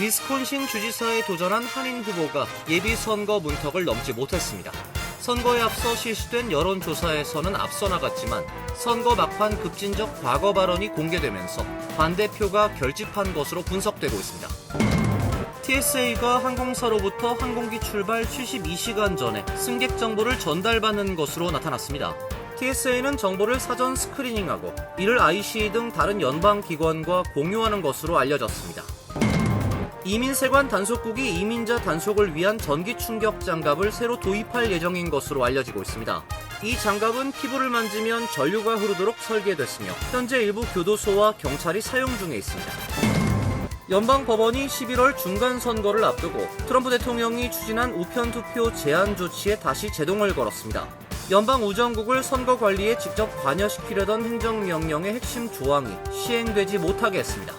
위스콘신 주지사에 도전한 한인 후보가 예비선거 문턱을 넘지 못했습니다. 선거에 앞서 실시된 여론조사에서는 앞서 나갔지만 선거 막판 급진적 과거 발언이 공개되면서 반대표가 결집한 것으로 분석되고 있습니다. TSA가 항공사로부터 항공기 출발 72시간 전에 승객 정보를 전달받는 것으로 나타났습니다. TSA는 정보를 사전 스크리닝하고 이를 ICE 등 다른 연방기관과 공유하는 것으로 알려졌습니다. 이민세관 단속국이 이민자 단속을 위한 전기 충격 장갑을 새로 도입할 예정인 것으로 알려지고 있습니다. 이 장갑은 피부를 만지면 전류가 흐르도록 설계됐으며 현재 일부 교도소와 경찰이 사용 중에 있습니다. 연방법원이 11월 중간선거를 앞두고 트럼프 대통령이 추진한 우편투표 제한 조치에 다시 제동을 걸었습니다. 연방우정국을 선거 관리에 직접 관여시키려던 행정명령의 핵심 조항이 시행되지 못하게 했습니다.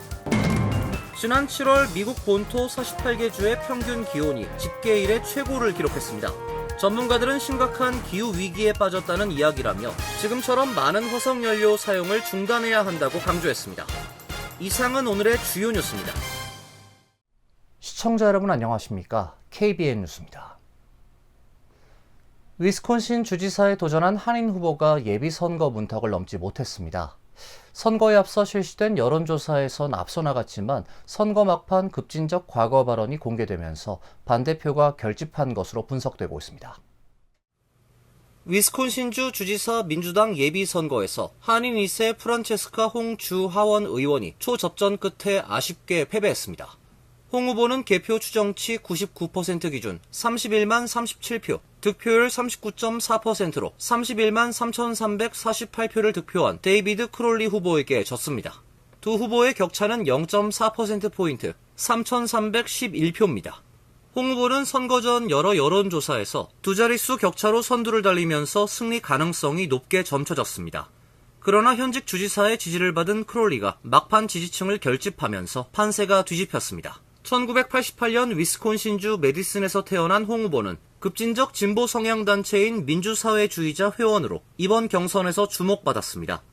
지난 7월 미국 본토 48개 주의 평균 기온이 집계 이래 최고를 기록했습니다. 전문가들은 심각한 기후위기에 빠졌다는 이야기라며 지금처럼 많은 화석연료 사용을 중단해야 한다고 강조했습니다. 이상은 오늘의 주요 뉴스입니다. 시청자 여러분 안녕하십니까? KBN 뉴스입니다. 위스콘신 주지사에 도전한 한인 후보가 예비선거 문턱을 넘지 못했습니다. 선거에 앞서 실시된 여론조사에선 앞서 나갔지만 선거 막판 급진적 과거 발언이 공개되면서 반대표가 결집한 것으로 분석되고 있습니다. 위스콘신주 주지사 민주당 예비선거에서 한인 2세 프란체스카 홍주하원 의원이 초접전 끝에 아쉽게 패배했습니다. 홍 후보는 개표 추정치 99% 기준 31만 37표, 득표율 39.4%로 31만 3,348표를 득표한 데이비드 크롤리 후보에게 졌습니다. 두 후보의 격차는 0.4%포인트, 3,311표입니다. 홍 후보는 선거 전 여러 여론조사에서 두 자릿수 격차로 선두를 달리면서 승리 가능성이 높게 점쳐졌습니다. 그러나 현직 주지사의 지지를 받은 크롤리가 막판 지지층을 결집하면서 판세가 뒤집혔습니다. 1988년 위스콘신주 메디슨에서 태어난 홍 후보는 급진적 진보 성향 단체인 민주사회주의자 회원으로 이번 경선에서 주목받았습니다.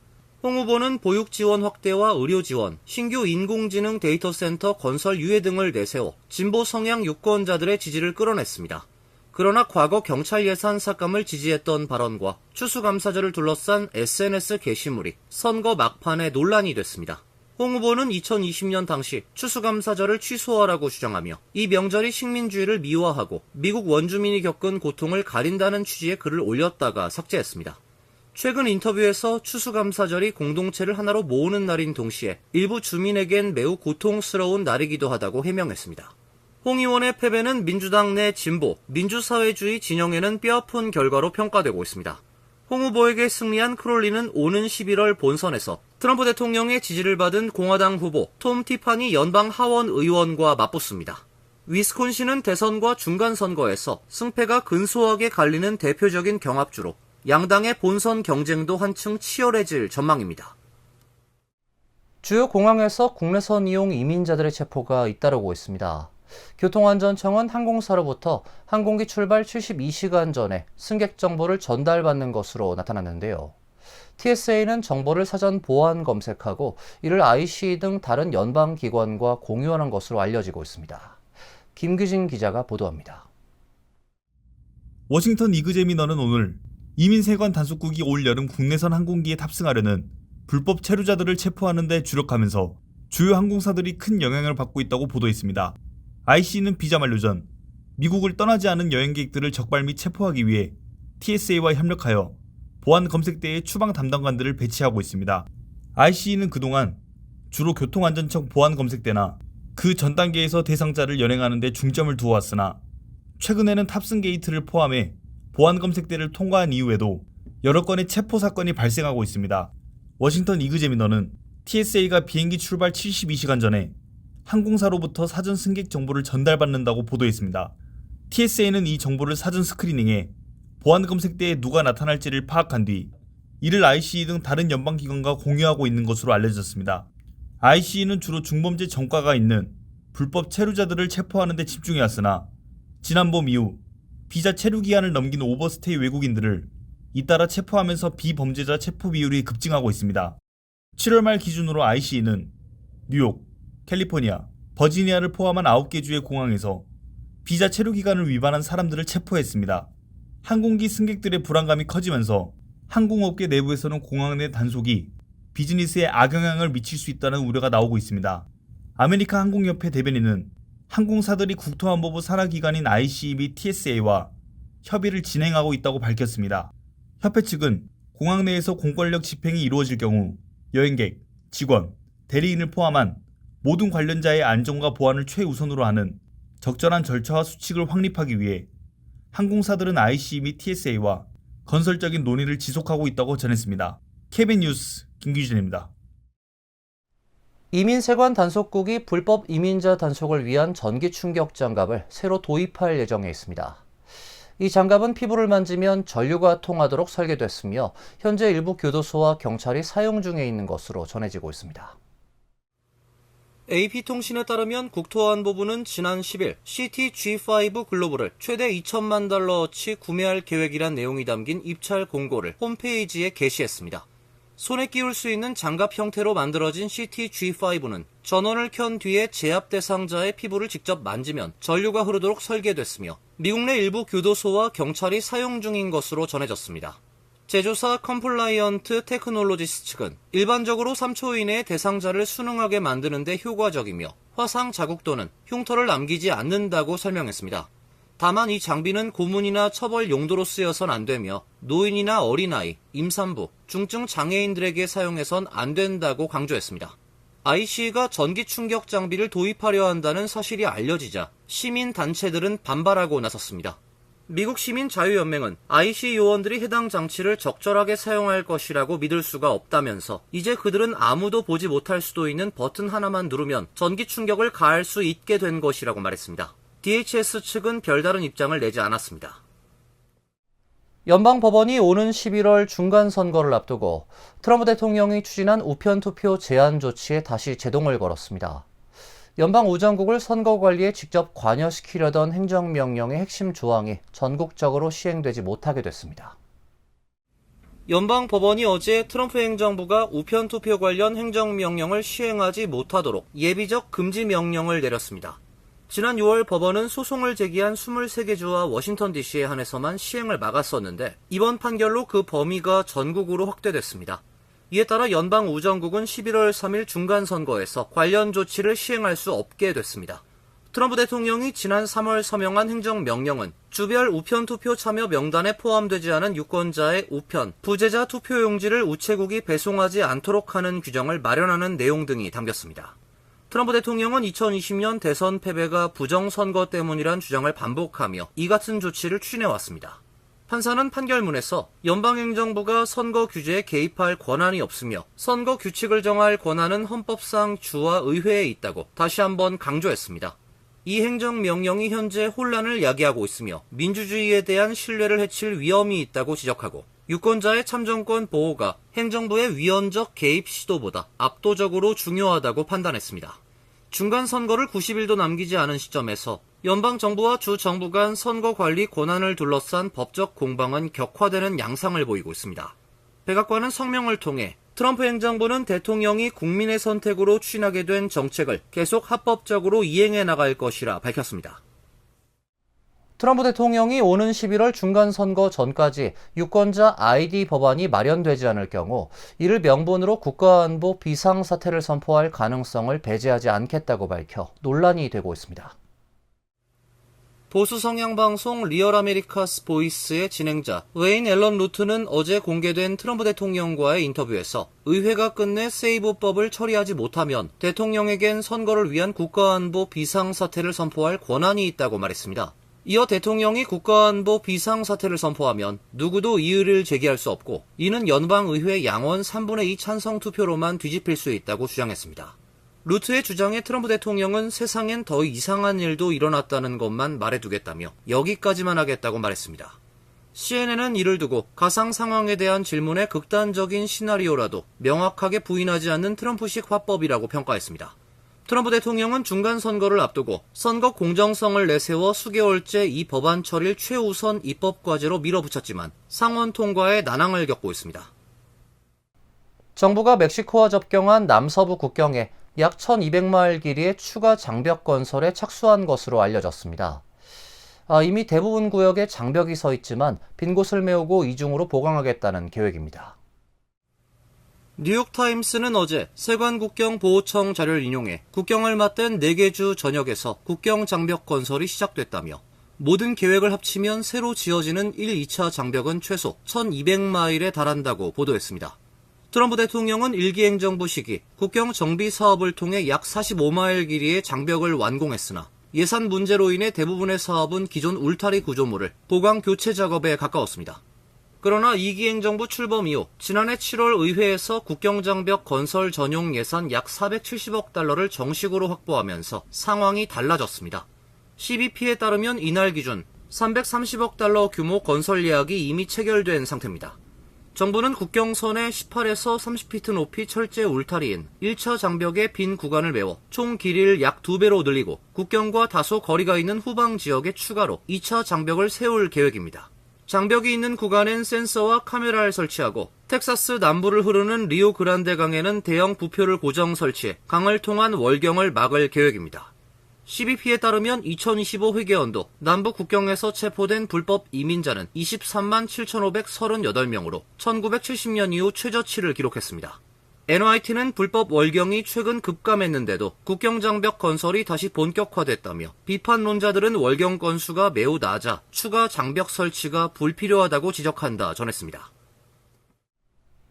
홍 후보는 보육 지원 확대와 의료 지원, 신규 인공지능 데이터 센터 건설 유예 등을 내세워 진보 성향 유권자들의 지지를 끌어냈습니다. 그러나 과거 경찰 예산 삭감을 지지했던 발언과 추수감사절을 둘러싼 SNS 게시물이 선거 막판에 논란이 됐습니다. 홍 후보는 2020년 당시 추수감사절을 취소하라고 주장하며 이 명절이 식민주의를 미화하고 미국 원주민이 겪은 고통을 가린다는 취지의 글을 올렸다가 삭제했습니다. 최근 인터뷰에서 추수감사절이 공동체를 하나로 모으는 날인 동시에 일부 주민에겐 매우 고통스러운 날이기도 하다고 해명했습니다. 홍 의원의 패배는 민주당 내 진보, 민주사회주의 진영에는 뼈아픈 결과로 평가되고 있습니다. 홍 후보에게 승리한 크롤리는 오는 11월 본선에서 트럼프 대통령의 지지를 받은 공화당 후보 톰 티파니 연방 하원 의원과 맞붙습니다. 위스콘신은 대선과 중간선거에서 승패가 근소하게 갈리는 대표적인 경합주로 양당의 본선 경쟁도 한층 치열해질 전망입니다. 주요 공항에서 국내선 이용 이민자들의 체포가 잇따르고 있습니다. 교통안전청은 항공사로부터 항공기 출발 72시간 전에 승객 정보를 전달받는 것으로 나타났는데요. TSA는 정보를 사전 보안 검색하고 이를 ICE 등 다른 연방기관과 공유하는 것으로 알려지고 있습니다. 김규진 기자가 보도합니다. 워싱턴 이그제미너는 오늘 이민세관 단속국이 올 여름 국내선 항공기에 탑승하려는 불법 체류자들을 체포하는 데 주력하면서 주요 항공사들이 큰 영향을 받고 있다고 보도했습니다. IC는 비자 만료 전 미국을 떠나지 않은 여행객들을 적발 및 체포하기 위해 TSA와 협력하여 보안 검색대에 추방 담당관들을 배치하고 있습니다. IC는 그동안 주로 교통안전청 보안 검색대나 그 전 단계에서 대상자를 연행하는 데 중점을 두어왔으나 최근에는 탑승 게이트를 포함해 보안 검색대를 통과한 이후에도 여러 건의 체포 사건이 발생하고 있습니다. 워싱턴 이그제미너는 TSA가 비행기 출발 72시간 전에 항공사로부터 사전 승객 정보를 전달받는다고 보도했습니다. TSA는 이 정보를 사전 스크리닝해 보안 검색대에 누가 나타날지를 파악한 뒤 이를 ICE 등 다른 연방기관과 공유하고 있는 것으로 알려졌습니다. ICE는 주로 중범죄 전과가 있는 불법 체류자들을 체포하는 데 집중해왔으나 지난 봄 이후 비자 체류 기한을 넘긴 오버스테이 외국인들을 잇따라 체포하면서 비범죄자 체포 비율이 급증하고 있습니다. 7월 말 기준으로 ICE는 뉴욕, 캘리포니아, 버지니아를 포함한 9개 주의 공항에서 비자 체류 기간을 위반한 사람들을 체포했습니다. 항공기 승객들의 불안감이 커지면서 항공업계 내부에서는 공항 내 단속이 비즈니스에 악영향을 미칠 수 있다는 우려가 나오고 있습니다. 아메리카 항공협회 대변인은 항공사들이 국토안보부 산하기관인 ICE 및 TSA와 협의를 진행하고 있다고 밝혔습니다. 협회 측은 공항 내에서 공권력 집행이 이루어질 경우 여행객, 직원, 대리인을 포함한 모든 관련자의 안전과 보안을 최우선으로 하는 적절한 절차와 수칙을 확립하기 위해 항공사들은 ICE 및 TSA와 건설적인 논의를 지속하고 있다고 전했습니다. KBS 뉴스 김규진입니다. 이민세관 단속국이 불법 이민자 단속을 위한 전기 충격 장갑을 새로 도입할 예정에 있습니다. 이 장갑은 피부를 만지면 전류가 통하도록 설계됐으며 현재 일부 교도소와 경찰이 사용 중에 있는 것으로 전해지고 있습니다. AP통신에 따르면 국토안보부는 지난 10일 CT-G5 글로벌을 최대 2천만 달러어치 구매할 계획이란 내용이 담긴 입찰 공고를 홈페이지에 게시했습니다. 손에 끼울 수 있는 장갑 형태로 만들어진 CT-G5는 전원을 켠 뒤에 제압 대상자의 피부를 직접 만지면 전류가 흐르도록 설계됐으며 미국 내 일부 교도소와 경찰이 사용 중인 것으로 전해졌습니다. 제조사 컴플라이언트 테크놀로지스 측은 일반적으로 3초 이내에 대상자를 순응하게 만드는 데 효과적이며 화상 자국 또는 흉터를 남기지 않는다고 설명했습니다. 다만 이 장비는 고문이나 처벌 용도로 쓰여선 안 되며 노인이나 어린아이, 임산부, 중증 장애인들에게 사용해선 안 된다고 강조했습니다. IC가 전기 충격 장비를 도입하려 한다는 사실이 알려지자 시민단체들은 반발하고 나섰습니다. 미국 시민자유연맹은 IC 요원들이 해당 장치를 적절하게 사용할 것이라고 믿을 수가 없다면서 이제 그들은 아무도 보지 못할 수도 있는 버튼 하나만 누르면 전기 충격을 가할 수 있게 된 것이라고 말했습니다. DHS 측은 별다른 입장을 내지 않았습니다. 연방법원이 오는 11월 중간선거를 앞두고 트럼프 대통령이 추진한 우편투표 제한 조치에 다시 제동을 걸었습니다. 연방우정국을 선거 관리에 직접 관여시키려던 행정명령의 핵심 조항이 전국적으로 시행되지 못하게 됐습니다. 연방법원이 어제 트럼프 행정부가 우편투표 관련 행정명령을 시행하지 못하도록 예비적 금지 명령을 내렸습니다. 지난 6월 법원은 소송을 제기한 23개 주와 워싱턴 DC에 한해서만 시행을 막았었는데 이번 판결로 그 범위가 전국으로 확대됐습니다. 이에 따라 연방우정국은 11월 3일 중간선거에서 관련 조치를 시행할 수 없게 됐습니다. 트럼프 대통령이 지난 3월 서명한 행정명령은 주별 우편투표 참여 명단에 포함되지 않은 유권자의 우편, 부재자 투표용지를 우체국이 배송하지 않도록 하는 규정을 마련하는 내용 등이 담겼습니다. 트럼프 대통령은 2020년 대선 패배가 부정선거 때문이란 주장을 반복하며 이 같은 조치를 추진해왔습니다. 판사는 판결문에서 연방행정부가 선거 규제에 개입할 권한이 없으며 선거 규칙을 정할 권한은 헌법상 주와 의회에 있다고 다시 한번 강조했습니다. 이 행정명령이 현재 혼란을 야기하고 있으며 민주주의에 대한 신뢰를 해칠 위험이 있다고 지적하고 유권자의 참정권 보호가 행정부의 위헌적 개입 시도보다 압도적으로 중요하다고 판단했습니다. 중간선거를 90일도 남기지 않은 시점에서 연방정부와 주정부 간 선거 관리 권한을 둘러싼 법적 공방은 격화되는 양상을 보이고 있습니다. 백악관은 성명을 통해 트럼프 행정부는 대통령이 국민의 선택으로 추진하게 된 정책을 계속 합법적으로 이행해 나갈 것이라 밝혔습니다. 트럼프 대통령이 오는 11월 중간선거 전까지 유권자 ID 법안이 마련되지 않을 경우 이를 명분으로 국가안보 비상사태를 선포할 가능성을 배제하지 않겠다고 밝혀 논란이 되고 있습니다. 보수 성향 방송 리얼 아메리카스 보이스의 진행자 웨인 앨런 루트는 어제 공개된 트럼프 대통령과의 인터뷰에서 의회가 끝내 세이브법을 처리하지 못하면 대통령에겐 선거를 위한 국가안보 비상사태를 선포할 권한이 있다고 말했습니다. 이어 대통령이 국가안보 비상사태를 선포하면 누구도 이의를 제기할 수 없고 이는 연방의회 양원 3분의 2 찬성 투표로만 뒤집힐 수 있다고 주장했습니다. 루트의 주장에 트럼프 대통령은 세상엔 더 이상한 일도 일어났다는 것만 말해두겠다며 여기까지만 하겠다고 말했습니다. CNN은 이를 두고 가상 상황에 대한 질문에 극단적인 시나리오라도 명확하게 부인하지 않는 트럼프식 화법이라고 평가했습니다. 트럼프 대통령은 중간선거를 앞두고 선거 공정성을 내세워 수개월째 이 법안 처리를 최우선 입법과제로 밀어붙였지만 상원 통과에 난항을 겪고 있습니다. 정부가 멕시코와 접경한 남서부 국경에 약 1200마일 길이의 추가 장벽 건설에 착수한 것으로 알려졌습니다. 이미 대부분 구역에 장벽이 서 있지만 빈 곳을 메우고 이중으로 보강하겠다는 계획입니다. 뉴욕타임스는 어제 세관국경보호청 자료를 인용해 국경을 맞댄 4개 주 전역에서 국경 장벽 건설이 시작됐다며 모든 계획을 합치면 새로 지어지는 1, 2차 장벽은 최소 1200마일에 달한다고 보도했습니다. 트럼프 대통령은 일기 행정부 시기 국경 정비 사업을 통해 약 45마일 길이의 장벽을 완공했으나 예산 문제로 인해 대부분의 사업은 기존 울타리 구조물을 보강 교체 작업에 가까웠습니다. 그러나 2기 행정부 출범 이후 지난해 7월 의회에서 국경장벽 건설 전용 예산 약 470억 달러를 정식으로 확보하면서 상황이 달라졌습니다. CBP에 따르면 이날 기준 330억 달러 규모 건설 예약이 이미 체결된 상태입니다. 정부는 국경선의 18에서 30피트 높이 철제 울타리인 1차 장벽의 빈 구간을 메워 총 길이를 약 2배로 늘리고 국경과 다소 거리가 있는 후방 지역에 추가로 2차 장벽을 세울 계획입니다. 장벽이 있는 구간엔 센서와 카메라를 설치하고 텍사스 남부를 흐르는 리오그란데 강에는 대형 부표를 고정 설치해 강을 통한 월경을 막을 계획입니다. CBP에 따르면 2025 회계연도 남부 국경에서 체포된 불법 이민자는 23만 7,538명으로 1970년 이후 최저치를 기록했습니다. NYT는 불법 월경이 최근 급감했는데도 국경장벽 건설이 다시 본격화됐다며 비판론자들은 월경 건수가 매우 낮아 추가 장벽 설치가 불필요하다고 지적한다 전했습니다.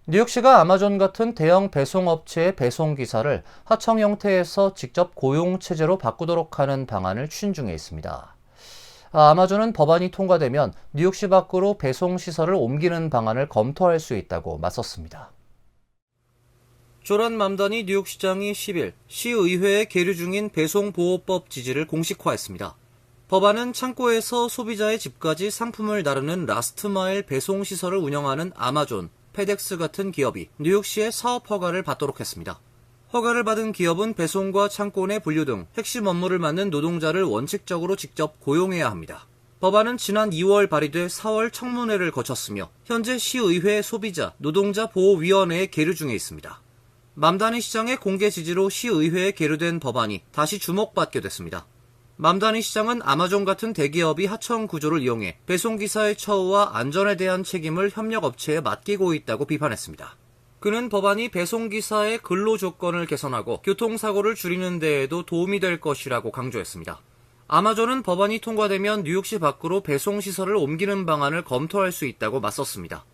뉴욕시가 아마존 같은 대형 배송업체의 배송기사를 하청 형태에서 직접 고용체제로 바꾸도록 하는 방안을 추진 중에 있습니다. 아마존은 법안이 통과되면 뉴욕시 밖으로 배송시설을 옮기는 방안을 검토할 수 있다고 맞섰습니다. 조란 맘다니 뉴욕시장이 10일 시의회에 계류 중인 배송보호법 지지를 공식화했습니다. 법안은 창고에서 소비자의 집까지 상품을 나르는 라스트마일 배송시설을 운영하는 아마존, 페덱스 같은 기업이 뉴욕시의 사업 허가를 받도록 했습니다. 허가를 받은 기업은 배송과 창고 내 분류 등 핵심 업무를 맡는 노동자를 원칙적으로 직접 고용해야 합니다. 법안은 지난 2월 발의돼 4월 청문회를 거쳤으며 현재 시의회 소비자, 노동자 보호위원회에 계류 중에 있습니다. 맘다니 시장의 공개 지지로 시의회에 계류된 법안이 다시 주목받게 됐습니다. 맘다니 시장은 아마존 같은 대기업이 하청 구조를 이용해 배송기사의 처우와 안전에 대한 책임을 협력업체에 맡기고 있다고 비판했습니다. 그는 법안이 배송기사의 근로 조건을 개선하고 교통사고를 줄이는 데에도 도움이 될 것이라고 강조했습니다. 아마존은 법안이 통과되면 뉴욕시 밖으로 배송시설을 옮기는 방안을 검토할 수 있다고 맞섰습니다.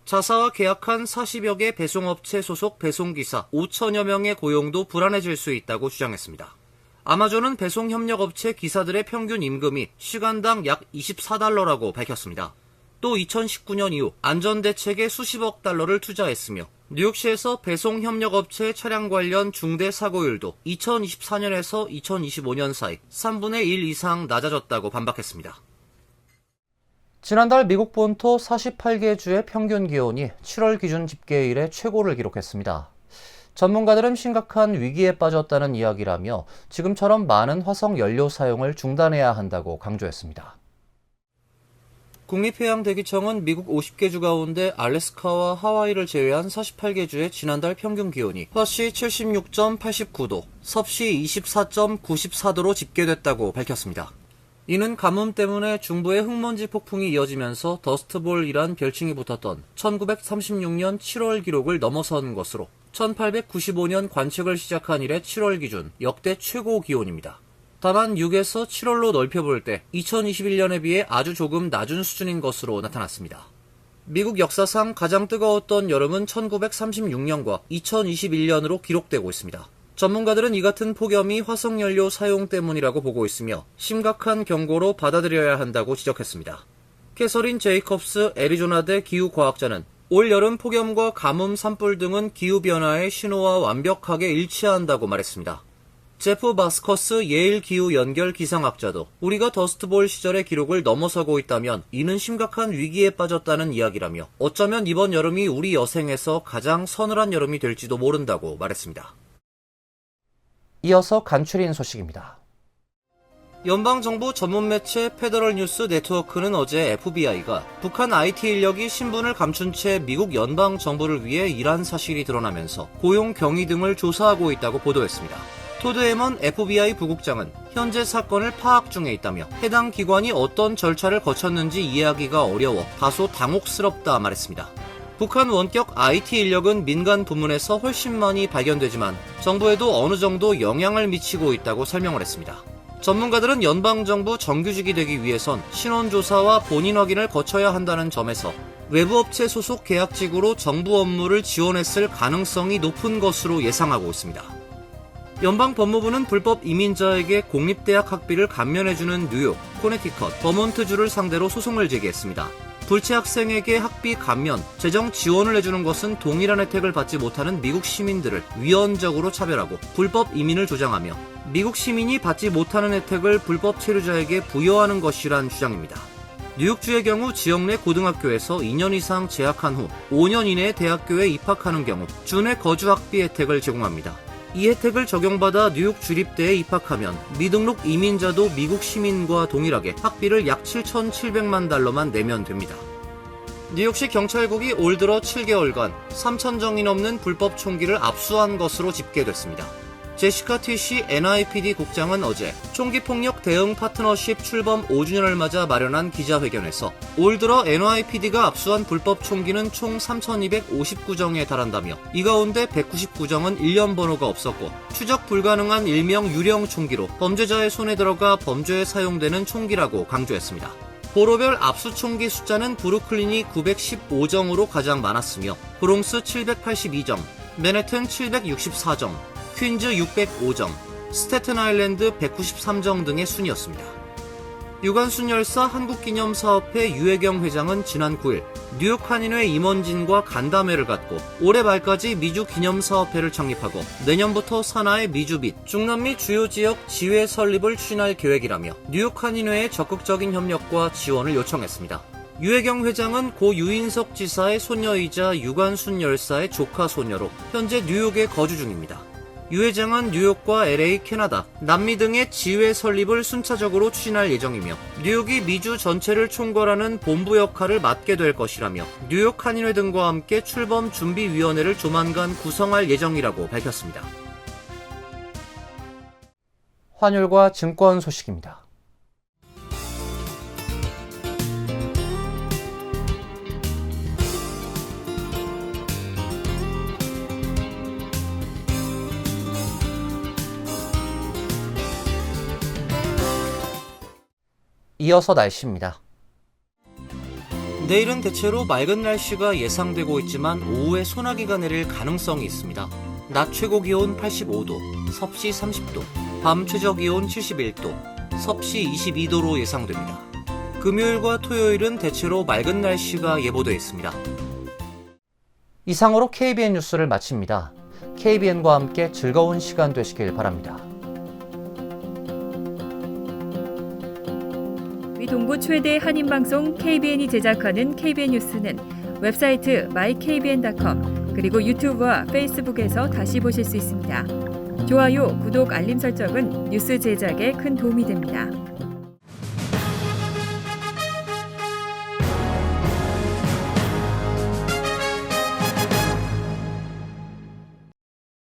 자사와 계약한 40여 개 배송업체 소속 배송기사 5천여 명의 고용도 불안해질 수 있다고 주장했습니다. 아마존은 배송협력업체 기사들의 평균 임금이 시간당 약 24달러라고 밝혔습니다. 또 2019년 이후 안전대책에 수십억 달러를 투자했으며 뉴욕시에서 배송협력업체 차량 관련 중대 사고율도 2024년에서 2025년 사이 3분의 1 이상 낮아졌다고 반박했습니다. 지난달 미국 본토 48개 주의 평균 기온이 7월 기준 집계 이래 최고를 기록했습니다. 전문가들은 심각한 위기에 빠졌다는 이야기라며 지금처럼 많은 화석 연료 사용을 중단해야 한다고 강조했습니다. 국립해양대기청은 미국 50개 주 가운데 알래스카와 하와이를 제외한 48개 주의 지난달 평균 기온이 화씨 76.89도, 섭씨 24.94도로 집계됐다고 밝혔습니다. 이는 가뭄 때문에 중부의 흙먼지 폭풍이 이어지면서 더스트볼이란 별칭이 붙었던 1936년 7월 기록을 넘어선 것으로 1895년 관측을 시작한 이래 7월 기준 역대 최고 기온입니다. 다만 6에서 7월로 넓혀볼 때 2021년에 비해 아주 조금 낮은 수준인 것으로 나타났습니다. 미국 역사상 가장 뜨거웠던 여름은 1936년과 2021년으로 기록되고 있습니다. 전문가들은 이 같은 폭염이 화석연료 사용 때문이라고 보고 있으며 심각한 경고로 받아들여야 한다고 지적했습니다. 캐서린 제이콥스 애리조나대 기후과학자는 올 여름 폭염과 가뭄, 산불 등은 기후변화의 신호와 완벽하게 일치한다고 말했습니다. 제프 바스커스 예일 기후 연결 기상학자도 우리가 더스트볼 시절의 기록을 넘어서고 있다면 이는 심각한 위기에 빠졌다는 이야기라며 어쩌면 이번 여름이 우리 여생에서 가장 서늘한 여름이 될지도 모른다고 말했습니다. 이어서 간추린 소식입니다. 연방정부 전문 매체 페더럴 뉴스 네트워크는 어제 FBI가 북한 IT 인력이 신분을 감춘 채 미국 연방정부를 위해 일한 사실이 드러나면서 고용 경위 등을 조사하고 있다고 보도했습니다. 토드 에먼 FBI 부국장은 현재 사건을 파악 중에 있다며 해당 기관이 어떤 절차를 거쳤는지 이해하기가 어려워 다소 당혹스럽다 말했습니다. 북한 원격 IT 인력은 민간 부문에서 훨씬 많이 발견되지만 정부에도 어느 정도 영향을 미치고 있다고 설명을 했습니다. 전문가들은 연방정부 정규직이 되기 위해선 신원조사와 본인 확인을 거쳐야 한다는 점에서 외부 업체 소속 계약직으로 정부 업무를 지원했을 가능성이 높은 것으로 예상하고 있습니다. 연방법무부는 불법 이민자에게 공립대학 학비를 감면해주는 뉴욕, 코네티컷, 버몬트주를 상대로 소송을 제기했습니다. 불체 학생에게 학비 감면, 재정 지원을 해주는 것은 동일한 혜택을 받지 못하는 미국 시민들을 위헌적으로 차별하고 불법 이민을 조장하며 미국 시민이 받지 못하는 혜택을 불법 체류자에게 부여하는 것이란 주장입니다. 뉴욕주의 경우 지역 내 고등학교에서 2년 이상 재학한 후 5년 이내에 대학교에 입학하는 경우 준해 거주 학비 혜택을 제공합니다. 이 혜택을 적용받아 뉴욕 주립대에 입학하면 미등록 이민자도 미국 시민과 동일하게 학비를 약 7,700만 달러만 내면 됩니다. 뉴욕시 경찰국이 올 들어 7개월간 3,000정이 넘는 불법 총기를 압수한 것으로 집계됐습니다. 제시카 티시 NIPD 국장은 어제 총기폭력 대응 파트너십 출범 5주년을 맞아 마련한 기자회견에서 올 들어 NYPD가 압수한 불법 총기는 총 3,259정에 달한다며 이 가운데 199정은 일련 번호가 없었고 추적 불가능한 일명 유령 총기로 범죄자의 손에 들어가 범죄에 사용되는 총기라고 강조했습니다. 보로별 압수 총기 숫자는 브루클린이 915정으로 가장 많았으며 브롱스 782정, 맨해튼 764정, 퀸즈 605정, 스태튼 아일랜드 193정 등의 순이었습니다. 유관순 열사 한국기념사업회 유혜경 회장은 지난 9일 뉴욕 한인회 임원진과 간담회를 갖고 올해 말까지 미주 기념사업회를 창립하고 내년부터 산하의 미주 및 중남미 주요 지역 지회 설립을 추진할 계획이라며 뉴욕 한인회의 적극적인 협력과 지원을 요청했습니다. 유혜경 회장은 고 유인석 지사의 손녀이자 유관순 열사의 조카 손녀로 현재 뉴욕에 거주 중입니다. 유 회장은 뉴욕과 LA, 캐나다, 남미 등의 지회 설립을 순차적으로 추진할 예정이며 뉴욕이 미주 전체를 총괄하는 본부 역할을 맡게 될 것이라며 뉴욕 한인회 등과 함께 출범 준비위원회를 조만간 구성할 예정이라고 밝혔습니다. 환율과 증권 소식입니다. 이어서 날씨입니다. 내일은 대체로 맑은 날씨가 예상되고 있지만 오후에 소나기가 내릴 가능성이 있습니다. 낮 최고 기온 85도, 섭씨 30도, 밤 최저 기온 71도, 섭씨 22도로 예상됩니다. 금요일과 토요일은 대체로 맑은 날씨가 예보되어 있습니다. 이상으로 KBN 뉴스를 마칩니다. KBN과 함께 즐거운 시간 되시길 바랍니다. 동부 최대 한인방송 KBN이 제작하는 KBN 뉴스는 웹사이트 mykbn.com 그리고 유튜브와 페이스북에서 다시 보실 수 있습니다. 좋아요, 구독, 알림 설정은 뉴스 제작에 큰 도움이 됩니다.